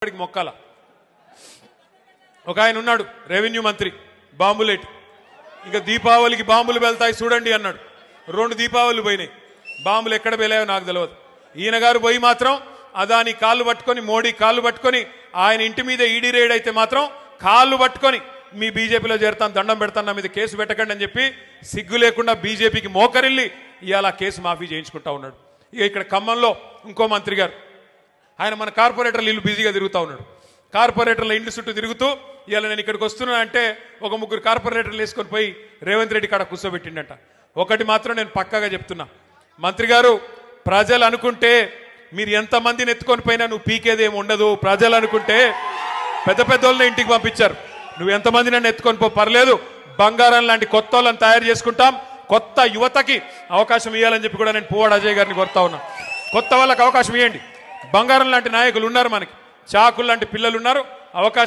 మొక్కల ఒక ఆయన ఉన్నాడు రెవెన్యూ మంత్రి బాంబులేట్ ఇక దీపావళికి బాంబులు వెళ్తాయి చూడండి అన్నాడు. 2 దీపావళిలు పోయినాయి, బాంబులు ఎక్కడ పేలాయో నాకు తెలియదు. ఈయన గారు పోయి మాత్రం అదాని కాళ్ళు పట్టుకొని మోడీ కాళ్ళు పట్టుకొని ఆయన ఇంటి మీద ఈడీ రేడ్ అయితే మాత్రం కాళ్ళు పట్టుకొని మీ బీజేపీలో చేరుతాను దండం పెడతాను నా మీద కేసు పెట్టకండి అని చెప్పి సిగ్గు లేకుండా బీజేపీకి మోకరిల్లి ఇవాళ కేసు మాఫీ చేయించుకుంటా ఉన్నాడు. ఇక ఇక్కడ ఖమ్మంలో ఇంకో మంత్రి గారు ఆయన మన కార్పొరేటర్లు ఇల్లు బిజీగా తిరుగుతూ ఉన్నాడు. కార్పొరేటర్ల ఇంటి చుట్టూ తిరుగుతూ ఇవాళ నేను ఇక్కడికి వస్తున్నా అంటే ఒక 3 కార్పొరేటర్లు వేసుకొని పోయి రేవంత్ రెడ్డి కాడ కూర్చోబెట్టిండట. ఒకటి మాత్రం నేను పక్కాగా చెప్తున్నా, మంత్రి గారు ప్రజలు అనుకుంటే మీరు ఎంతమందిని ఎత్తుకొని పోయినా నువ్వు పీకేదేమి ఉండదు. ప్రజలు అనుకుంటే పెద్ద పెద్ద వాళ్ళని ఇంటికి పంపించారు, నువ్వు ఎంతమంది నన్ను ఎత్తుకొని పో పర్లేదు, బంగారం లాంటి కొత్త వాళ్ళని తయారు చేసుకుంటాం, కొత్త యువతకి అవకాశం ఇవ్వాలని చెప్పి కూడా నేను పువ్వాడ అజయ్ గారిని కోరుతా ఉన్నా. కొత్త వాళ్ళకి అవకాశం ఇవ్వండి. బంగారం లాంటి నాయకులు ఉన్నారు, మనకి చాకులు లాంటి పిల్లలు ఉన్నారు, అవకాశం